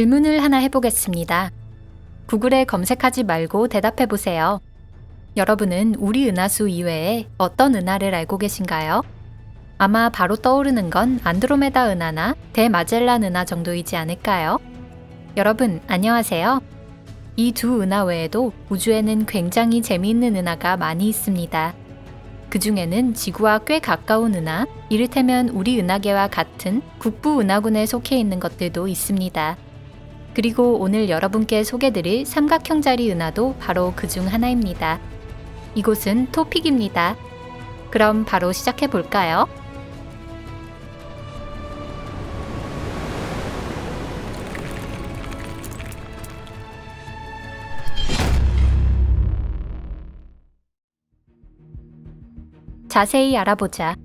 질문을 하나 해보겠습니다. 구글에 검색하지 말고 대답해 보세요. 여러분은 우리 은하수 이외에 어떤 은하를 알고 계신가요? 아마 바로 떠오르는 건 안드로메다 은하나 대마젤란 은하 정도이지 않을까요? 여러분, 안녕하세요. 이 두 은하 외에도 우주에는 굉장히 재미있는 은하가 많이 있습니다. 그 중에는 지구와 꽤 가까운 은하, 이를테면 우리 은하계와 같은 국부 은하군에 속해 있는 것들도 있습니다. 그리고 오늘 여러분께 소개드릴 삼각형자리 은하도 바로 그 중 하나입니다. 이곳은 토픽입니다. 그럼 바로 시작해 볼까요? 자세히 알아보자.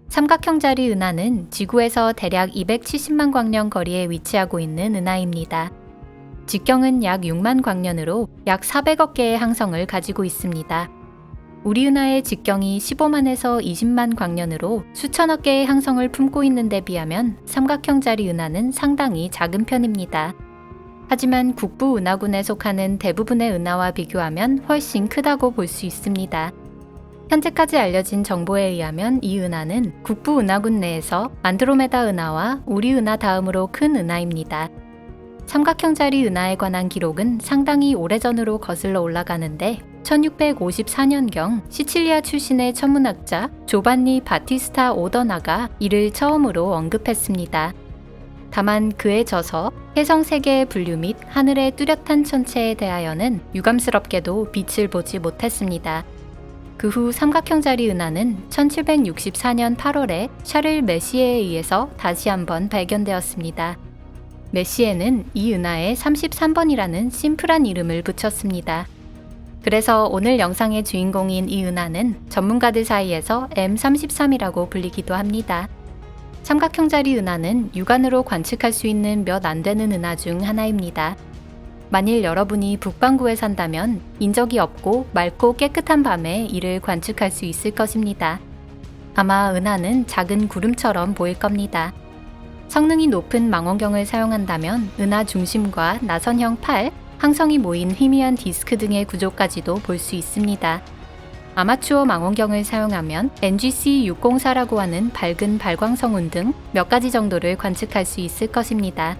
삼각형자리 은하는 지구에서 대략 270만 광년 거리에 위치하고 있는 은하입니다. 직경은 약 6만 광년으로 약 400억 개의 항성을 가지고 있습니다. 우리 은하의 직경이 15만에서 20만 광년으로 수천억 개의 항성을 품고 있는 데 비하면 삼각형자리 은하는 상당히 작은 편입니다. 하지만 국부 은하군에 속하는 대부분의 은하와 비교하면 훨씬 크다고 볼 수 있습니다. 현재까지 알려진 정보에 의하면 이 은하는 국부 은하군 내에서 안드로메다 은하와 우리 은하 다음으로 큰 은하입니다. 삼각형자리 은하에 관한 기록은 상당히 오래전으로 거슬러 올라가는데 1654년경 시칠리아 출신의 천문학자 조반니 바티스타 오더나가 이를 처음으로 언급했습니다. 다만 그에 져서 혜성 세계의 분류 및 하늘의 뚜렷한 천체에 대하여는 유감스럽게도 빛을 보지 못했습니다. 그 후 삼각형자리 은하는 1764년 8월에 샤를 메시에에 의해서 다시 한번 발견되었습니다. 메시에는 이 은하에 33번이라는 심플한 이름을 붙였습니다. 그래서 오늘 영상의 주인공인 이 은하는 전문가들 사이에서 M33이라고 불리기도 합니다. 삼각형자리 은하는 육안으로 관측할 수 있는 몇 안 되는 은하 중 하나입니다. 만일 여러분이 북반구에 산다면 인적이 없고 맑고 깨끗한 밤에 이를 관측할 수 있을 것입니다. 아마 은하는 작은 구름처럼 보일 겁니다. 성능이 높은 망원경을 사용한다면 은하 중심과 나선형 팔, 항성이 모인 희미한 디스크 등의 구조까지도 볼 수 있습니다. 아마추어 망원경을 사용하면 NGC604라고 하는 밝은 발광성운 등 몇 가지 정도를 관측할 수 있을 것입니다.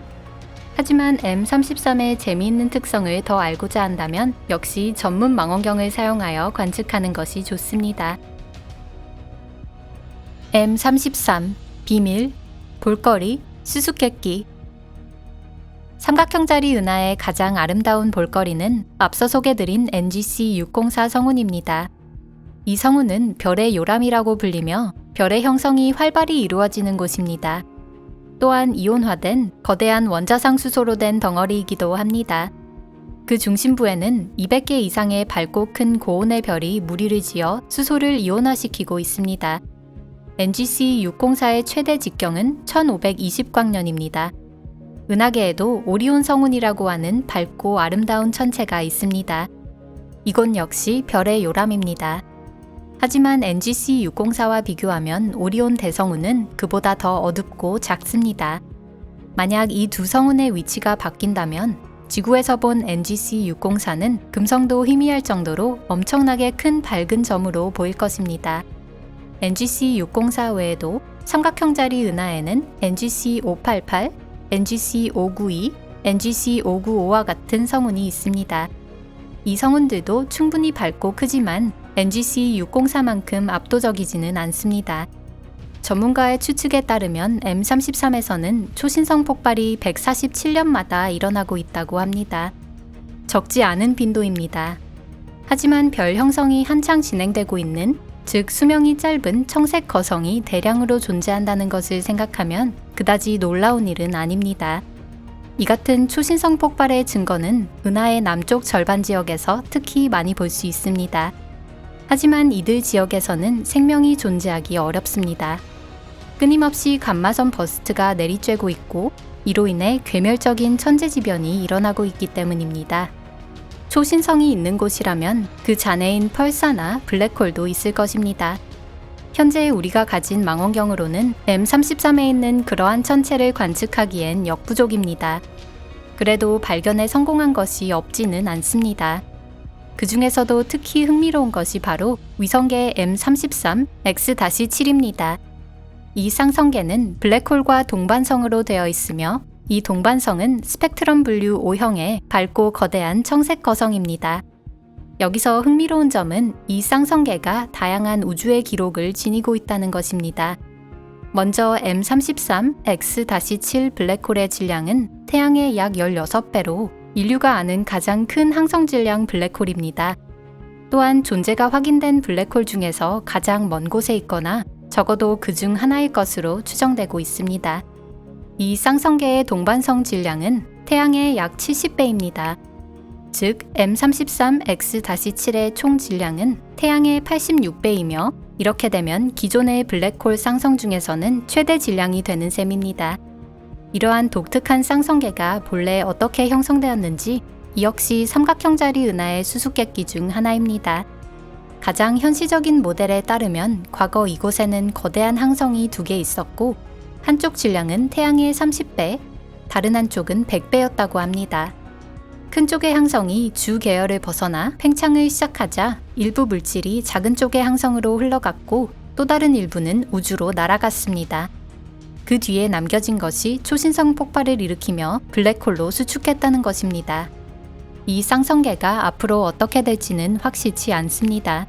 하지만 M33의 재미있는 특성을 더 알고자 한다면 역시 전문 망원경을 사용하여 관측하는 것이 좋습니다. M33 비밀, 볼거리, 수수께끼. 삼각형자리 은하의 가장 아름다운 볼거리는 앞서 소개드린 NGC604 성운입니다. 이 성운은 별의 요람이라고 불리며 별의 형성이 활발히 이루어지는 곳입니다. 또한 이온화된 거대한 원자상 수소로 된 덩어리이기도 합니다. 그 중심부에는 200개 이상의 밝고 큰 고온의 별이 무리를 지어 수소를 이온화시키고 있습니다. NGC604의 최대 직경은 1520광년입니다. 은하계에도 오리온 성운이라고 하는 밝고 아름다운 천체가 있습니다. 이곳 역시 별의 요람입니다. 하지만 NGC604와 비교하면 오리온 대성운은 그보다 더 어둡고 작습니다. 만약 이 두 성운의 위치가 바뀐다면 지구에서 본 NGC604는 금성도 희미할 정도로 엄청나게 큰 밝은 점으로 보일 것입니다. NGC604 외에도 삼각형자리 은하에는 NGC588, NGC592, NGC595와 같은 성운이 있습니다. 이 성운들도 충분히 밝고 크지만 NGC604만큼 압도적이지는 않습니다. 전문가의 추측에 따르면 M33에서는 초신성 폭발이 147년마다 일어나고 있다고 합니다. 적지 않은 빈도입니다. 하지만 별 형성이 한창 진행되고 있는, 즉 수명이 짧은 청색 거성이 대량으로 존재한다는 것을 생각하면 그다지 놀라운 일은 아닙니다. 이 같은 초신성 폭발의 증거는 은하의 남쪽 절반 지역에서 특히 많이 볼 수 있습니다. 하지만 이들 지역에서는 생명이 존재하기 어렵습니다. 끊임없이 감마선 버스트가 내리쬐고 있고 이로 인해 괴멸적인 천재지변이 일어나고 있기 때문입니다. 초신성이 있는 곳이라면 그 잔해인 펄사나 블랙홀도 있을 것입니다. 현재 우리가 가진 망원경으로는 M33에 있는 그러한 천체를 관측하기엔 역부족입니다. 그래도 발견에 성공한 것이 없지는 않습니다. 그 중에서도 특히 흥미로운 것이 바로 위성계 M33 X-7입니다. 이 쌍성계는 블랙홀과 동반성으로 되어 있으며 이 동반성은 스펙트럼 분류 O형의 밝고 거대한 청색 거성입니다. 여기서 흥미로운 점은 이 쌍성계가 다양한 우주의 기록을 지니고 있다는 것입니다. 먼저 M33 X-7 블랙홀의 질량은 태양의 약 16배로 인류가 아는 가장 큰 항성 질량 블랙홀입니다. 또한 존재가 확인된 블랙홀 중에서 가장 먼 곳에 있거나 적어도 그 중 하나일 것으로 추정되고 있습니다. 이 쌍성계의 동반성 질량은 태양의 약 70배입니다. 즉 M33 X-7의 총 질량은 태양의 86배이며 이렇게 되면 기존의 블랙홀 쌍성 중에서는 최대 질량이 되는 셈입니다. 이러한 독특한 쌍성계가 본래 어떻게 형성되었는지 이 역시 삼각형자리 은하의 수수께끼 중 하나입니다. 가장 현실적인 모델에 따르면 과거 이곳에는 거대한 항성이 2개 있었고 한쪽 질량은 태양의 30배, 다른 한쪽은 100배였다고 합니다. 큰 쪽의 항성이 주 계열을 벗어나 팽창을 시작하자 일부 물질이 작은 쪽의 항성으로 흘러갔고 또 다른 일부는 우주로 날아갔습니다. 그 뒤에 남겨진 것이 초신성 폭발을 일으키며 블랙홀로 수축했다는 것입니다. 이 쌍성계가 앞으로 어떻게 될지는 확실치 않습니다.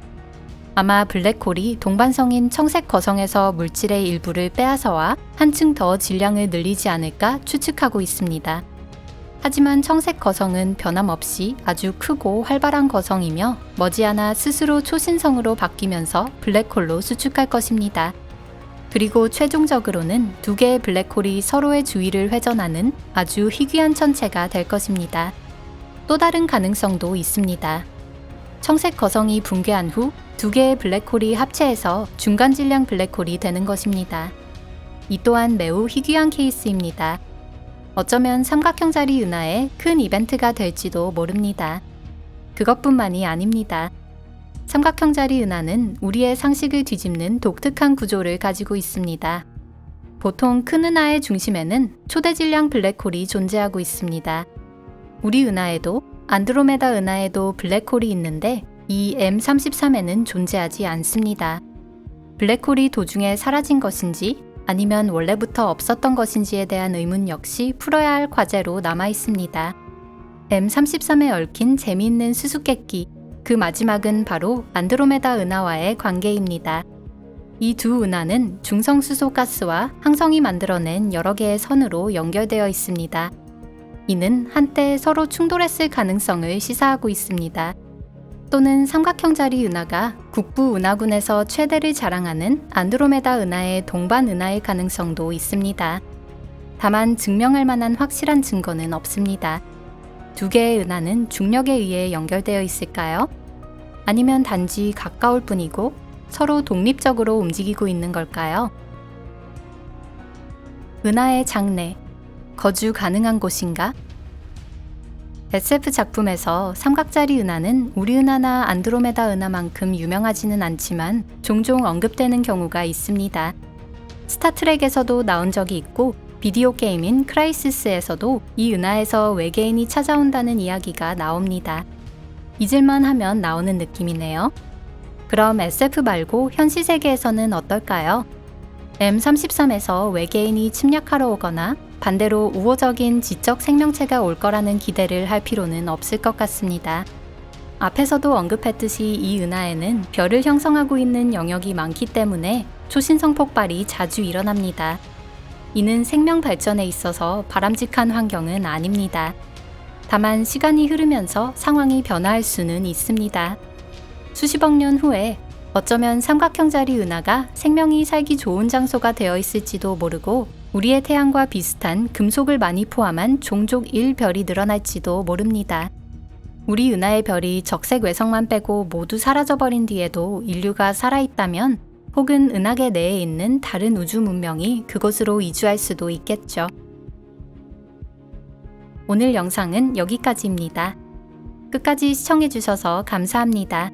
아마 블랙홀이 동반성인 청색 거성에서 물질의 일부를 빼앗아와 한층 더 질량을 늘리지 않을까 추측하고 있습니다. 하지만 청색 거성은 변함없이 아주 크고 활발한 거성이며 머지않아 스스로 초신성으로 바뀌면서 블랙홀로 수축할 것입니다. 그리고 최종적으로는 2개의 블랙홀이 서로의 주위를 회전하는 아주 희귀한 천체가 될 것입니다. 또 다른 가능성도 있습니다. 청색 거성이 붕괴한 후 2개의 블랙홀이 합체해서 중간 질량 블랙홀이 되는 것입니다. 이 또한 매우 희귀한 케이스입니다. 어쩌면 삼각형자리 은하의 큰 이벤트가 될지도 모릅니다. 그것뿐만이 아닙니다. 삼각형자리 은하는 우리의 상식을 뒤집는 독특한 구조를 가지고 있습니다. 보통 큰 은하의 중심에는 초대 질량 블랙홀이 존재하고 있습니다. 우리 은하에도 안드로메다 은하에도 블랙홀이 있는데 이 M33에는 존재하지 않습니다. 블랙홀이 도중에 사라진 것인지 아니면 원래부터 없었던 것인지에 대한 의문 역시 풀어야 할 과제로 남아 있습니다. M33에 얽힌 재미있는 수수께끼, 그 마지막은 바로 안드로메다 은하와의 관계입니다. 이 두 은하는 중성수소 가스와 항성이 만들어낸 여러 개의 선으로 연결되어 있습니다. 이는 한때 서로 충돌했을 가능성을 시사하고 있습니다. 또는 삼각형자리 은하가 국부 은하군에서 최대를 자랑하는 안드로메다 은하의 동반 은하일 가능성도 있습니다. 다만 증명할 만한 확실한 증거는 없습니다. 2개의 은하는 중력에 의해 연결되어 있을까요? 아니면 단지 가까울 뿐이고 서로 독립적으로 움직이고 있는 걸까요? 은하의 장래, 거주 가능한 곳인가? SF 작품에서 삼각자리 은하는 우리 은하나 안드로메다 은하만큼 유명하지는 않지만 종종 언급되는 경우가 있습니다. 스타트rek에서도 나온 적이 있고 비디오 게임인 크라이시스에서도 이 은하에서 외계인이 찾아온다는 이야기가 나옵니다. 잊을만 하면 나오는 느낌이네요. 그럼 SF 말고 현실 세계에서는 어떨까요? M33에서 외계인이 침략하러 오거나 반대로 우호적인 지적 생명체가 올 거라는 기대를 할 필요는 없을 것 같습니다. 앞에서도 언급했듯이 이 은하에는 별을 형성하고 있는 영역이 많기 때문에 초신성 폭발이 자주 일어납니다. 이는 생명 발전에 있어서 바람직한 환경은 아닙니다. 다만 시간이 흐르면서 상황이 변화할 수는 있습니다. 수십억 년 후에 어쩌면 삼각형자리 은하가 생명이 살기 좋은 장소가 되어 있을지도 모르고 우리의 태양과 비슷한 금속을 많이 포함한 종족 1별이 늘어날지도 모릅니다. 우리 은하의 별이 적색 외성만 빼고 모두 사라져버린 뒤에도 인류가 살아있다면 혹은 은하계 내에 있는 다른 우주 문명이 그곳으로 이주할 수도 있겠죠. 오늘 영상은 여기까지입니다. 끝까지 시청해주셔서 감사합니다.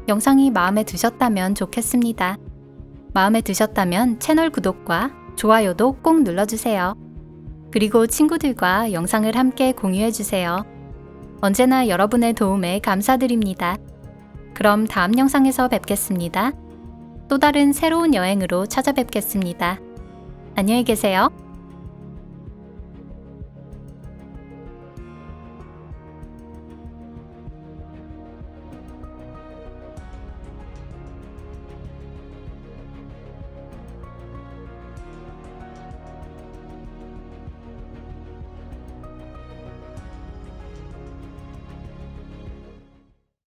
영상이 마음에 드셨다면 좋겠습니다. 마음에 드셨다면 채널 구독과 좋아요도 꼭 눌러주세요. 그리고 친구들과 영상을 함께 공유해주세요. 언제나 여러분의 도움에 감사드립니다. 그럼 다음 영상에서 뵙겠습니다. 또 다른 새로운 여행으로 찾아뵙겠습니다. 안녕히 계세요.